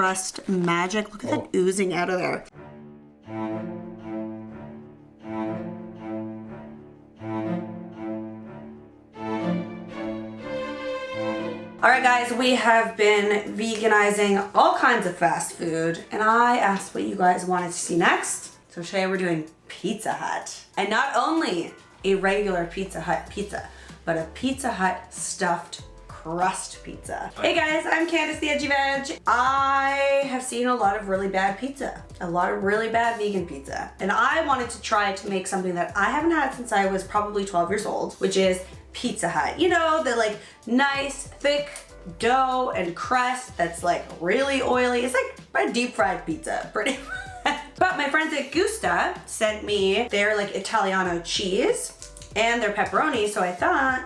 crust magic. Look at that oozing out of there. Alright guys, we have been veganizing all kinds of fast food, and I asked what you guys wanted to see next. So today we're doing Pizza Hut. And not only a regular Pizza Hut pizza, but a Pizza Hut stuffed crust pizza. Hey guys, I'm Candace the Edgy Veg. I have seen a lot of really bad pizza, a lot of really bad vegan pizza, and I wanted to try to make something that I haven't had since I was probably 12 years old, which is Pizza Hut. You know, the like nice, thick dough and crust that's like really oily. It's like a deep fried pizza, pretty much. But my friends at Gusta sent me their like Italiano cheese and their pepperoni, so I thought,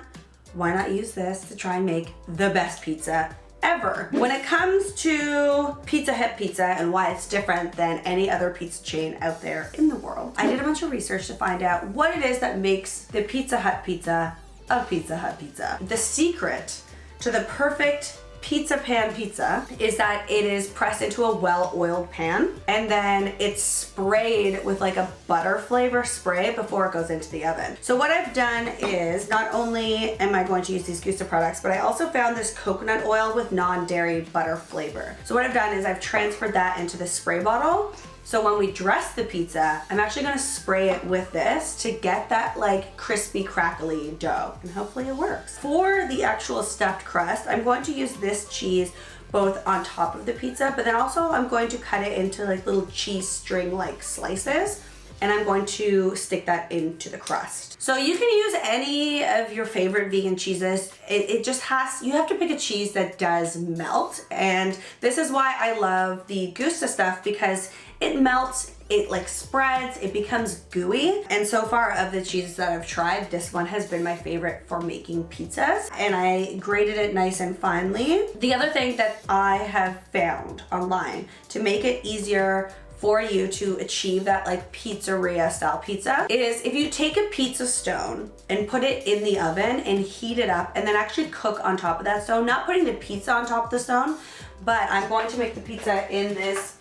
why not use this to try and make the best pizza ever? When it comes to Pizza Hut pizza and why it's different than any other pizza chain out there in the world, I did a bunch of research to find out what it is that makes the Pizza Hut pizza a Pizza Hut pizza. The secret to the perfect pizza pan pizza is that it is pressed into a well-oiled pan and then it's sprayed with like a butter flavor spray before it goes into the oven. So what I've done is, not only am I going to use these Gusta products, but I also found this coconut oil with non-dairy butter flavor. So what I've done is I've transferred that into the spray bottle. So when we dress the pizza, I'm actually gonna spray it with this to get that like crispy, crackly dough, and hopefully it works. For the actual stuffed crust, I'm going to use this cheese both on top of the pizza, but then also I'm going to cut it into like little cheese string like slices, and I'm going to stick that into the crust. So you can use any of your favorite vegan cheeses. It just has, you have to pick a cheese that does melt, and this is why I love the Gusta stuff, because it melts, it like spreads, it becomes gooey. And so far of the cheeses that I've tried, this one has been my favorite for making pizzas, and I grated it nice and finely. The other thing that I have found online to make it easier for you to achieve that like pizzeria style pizza is if you take a pizza stone and put it in the oven and heat it up and then actually cook on top of that stone, not putting the pizza on top of the stone, but I'm going to make the pizza in this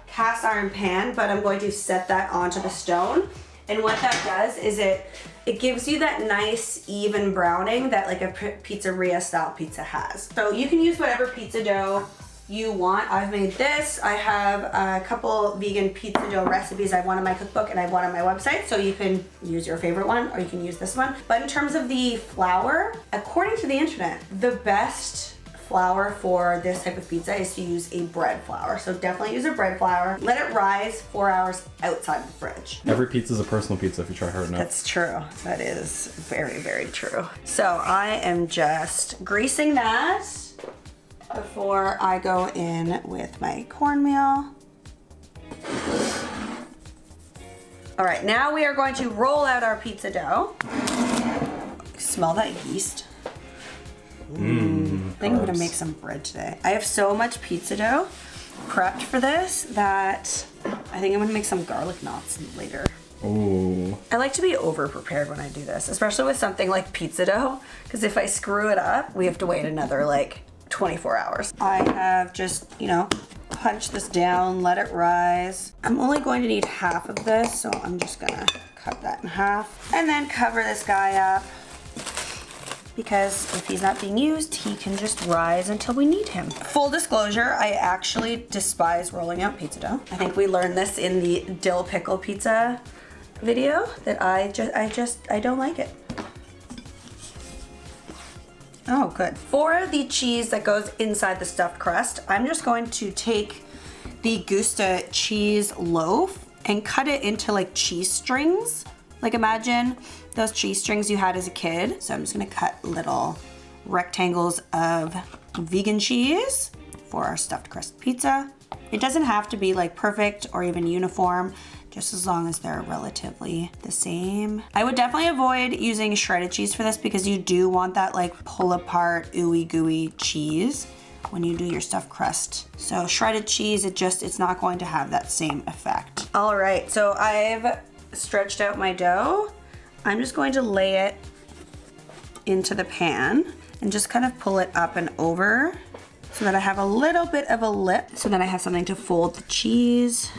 cast iron pan, but I'm going to set that onto the stone. And what that does is it gives you that nice even browning that like a pizzeria style pizza has. So you can use whatever pizza dough you want. I've made this. I have a couple vegan pizza dough recipes. I have one in my cookbook and I have one on my website, so you can use your favorite one or you can use this one. But in terms of the flour, according to the internet, the best flour for this type of pizza is to use a bread flour. So definitely use a bread flour. Let it rise 4 hours outside the fridge. Every pizza is a personal pizza if you try hard enough. That's true. That is very, very true. So I am just greasing that before I go in with my cornmeal. All right, now we are going to roll out our pizza dough. Smell that yeast. I think I'm gonna make some bread today. I have so much pizza dough prepped for this that I think I'm gonna make some garlic knots later. Ooh. I like to be over prepared when I do this, especially with something like pizza dough, because if I screw it up, we have to wait another like 24 hours. I have just, you know, punched this down, let it rise. I'm only going to need half of this, so I'm just gonna cut that in half and then cover this guy up, because if he's not being used, he can just rise until we need him. Full disclosure, I actually despise rolling out pizza dough. I think we learned this in the dill pickle pizza video, that I don't like it. Oh, good. For the cheese that goes inside the stuffed crust, I'm just going to take the Gusta cheese loaf and cut it into like cheese strings. Like imagine those cheese strings you had as a kid. So I'm just gonna cut little rectangles of vegan cheese for our stuffed crust pizza. It doesn't have to be like perfect or even uniform, just as long as they're relatively the same. I would definitely avoid using shredded cheese for this, because you do want that like pull apart ooey gooey cheese when you do your stuffed crust. So shredded cheese, it's not going to have that same effect. All right, so I've stretched out my dough. I'm just going to lay it into the pan and just kind of pull it up and over so that I have a little bit of a lip, so that I have something to fold the cheese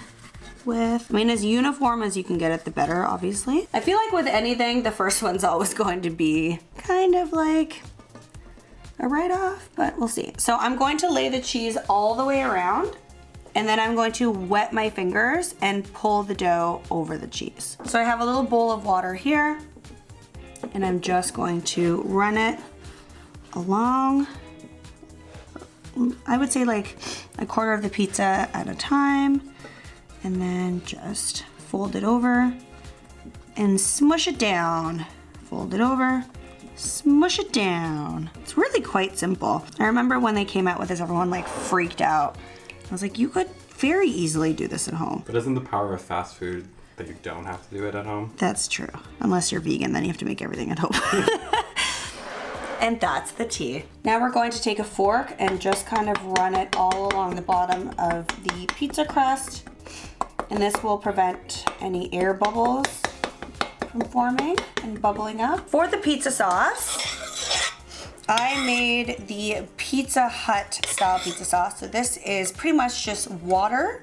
with. I mean, as uniform as you can get it, the better, obviously. I feel like with anything, the first one's always going to be kind of like a write-off, but we'll see. So I'm going to lay the cheese all the way around, and then I'm going to wet my fingers and pull the dough over the cheese. So I have a little bowl of water here, and I'm just going to run it along, I would say like a quarter of the pizza at a time, and then just fold it over and smush it down. Fold it over, smush it down. It's really quite simple. I remember when they came out with this, everyone like freaked out. I was like, you could very easily do this at home. But isn't the power of fast food that you don't have to do it at home? That's true. Unless you're vegan, then you have to make everything at home. And that's the tea. Now we're going to take a fork and just kind of run it all along the bottom of the pizza crust. And this will prevent any air bubbles from forming and bubbling up. For the pizza sauce, I made the Pizza Hut style pizza sauce. So this is pretty much just water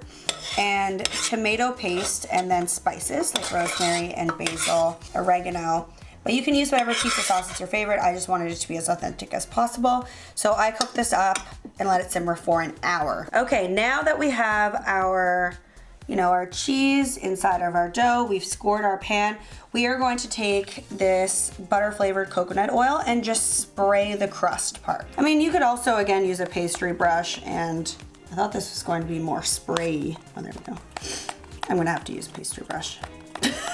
and tomato paste and then spices like rosemary and basil, oregano. But you can use whatever pizza sauce is your favorite. I just wanted it to be as authentic as possible. So I cooked this up and let it simmer for an hour. Okay, now that we have our cheese inside of our dough, we've scored our pan. We are going to take this butter flavored coconut oil and just spray the crust part. I mean, you could also, again, use a pastry brush, and I thought this was going to be more spray. Oh, there we go. I'm gonna have to use a pastry brush.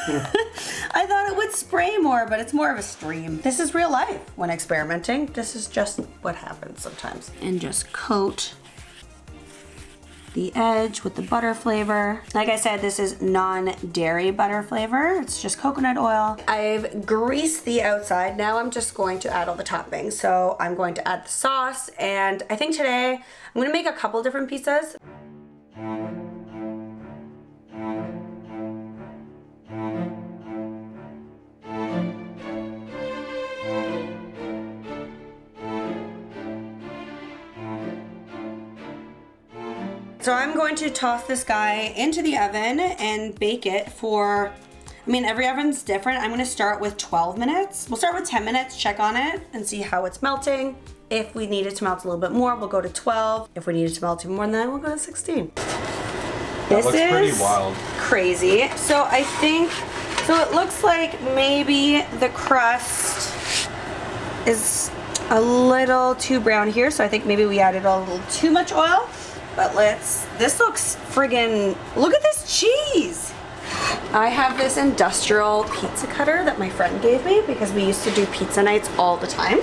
I thought it would spray more, but it's more of a stream. This is real life when experimenting. This is just what happens sometimes. And just coat the edge with the butter flavor. Like I said, this is non-dairy butter flavor. It's just coconut oil. I've greased the outside. Now I'm just going to add all the toppings. So I'm going to add the sauce, and I think today I'm gonna make a couple different pizzas. So I'm going to toss this guy into the oven and bake it for, I mean, every oven's different. I'm gonna start with 12 minutes. We'll start with 10 minutes, check on it, and see how it's melting. If we need it to melt a little bit more, we'll go to 12. If we need it to melt even more than that, we'll go to 16. This looks pretty wild. Crazy. So I think, so it looks like maybe the crust is a little too brown here. So I think maybe we added a little too much oil. But this looks friggin', look at this cheese. I have this industrial pizza cutter that my friend gave me because we used to do pizza nights all the time.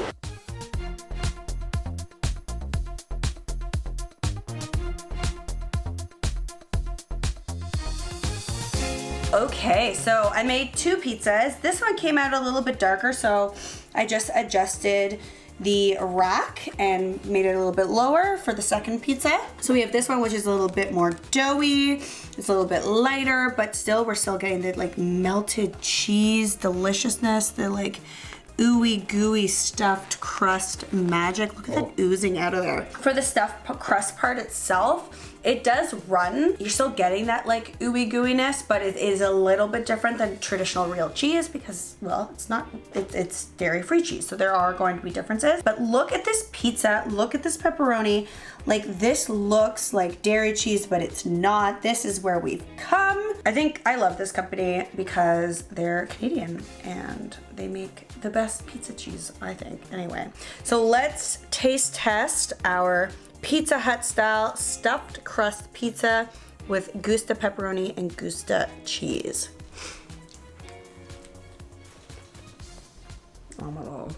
Okay, so I made two pizzas. This one came out a little bit darker, so I just adjusted the rack and made it a little bit lower for the second pizza. So we have this one, which is a little bit more doughy. It's a little bit lighter, but still, we're still getting the like melted cheese deliciousness, the like ooey gooey stuffed crust magic. Look at that oozing out of there. For the stuffed crust part itself, it does run. You're still getting that like ooey gooiness, but it is a little bit different than traditional real cheese because, well, it's dairy-free cheese, so there are going to be differences. But look at this pizza, look at this pepperoni. Like, this looks like dairy cheese, but it's not. This is where we've come. I think I love this company because they're Canadian and they make the best pizza cheese, I think. Anyway, so let's taste test our Pizza Hut style stuffed crust pizza with Gusta pepperoni and Gusta cheese. Oh my God.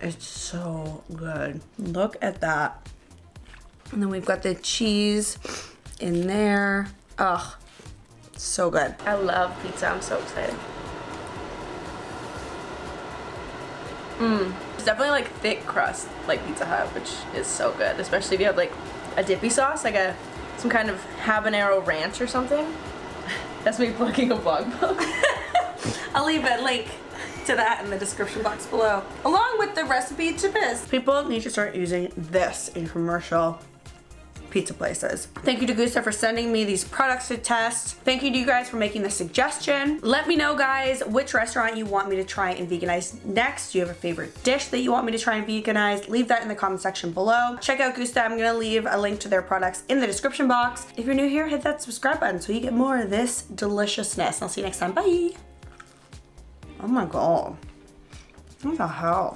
It's so good. Look at that. And then we've got the cheese in there. Ugh, so good. I love pizza, I'm so excited. It's definitely like thick crust, like Pizza Hut, which is so good, especially if you have like a dippy sauce, like some kind of habanero ranch or something. That's me plucking a bug bug. I'll leave a link to that in the description box below, along with the recipe to this. People need to start using this in commercial pizza places. Thank you to Gusta for sending me these products to test. Thank you to you guys for making the suggestion. Let me know, guys, which restaurant you want me to try and veganize next. Do you have a favorite dish that you want me to try and veganize? Leave that in the comment section below. Check out Gusta. I'm gonna leave a link to their products in the description box. If you're new here, hit that subscribe button so you get more of this deliciousness. I'll see you next time. Bye. Oh my god. What the hell?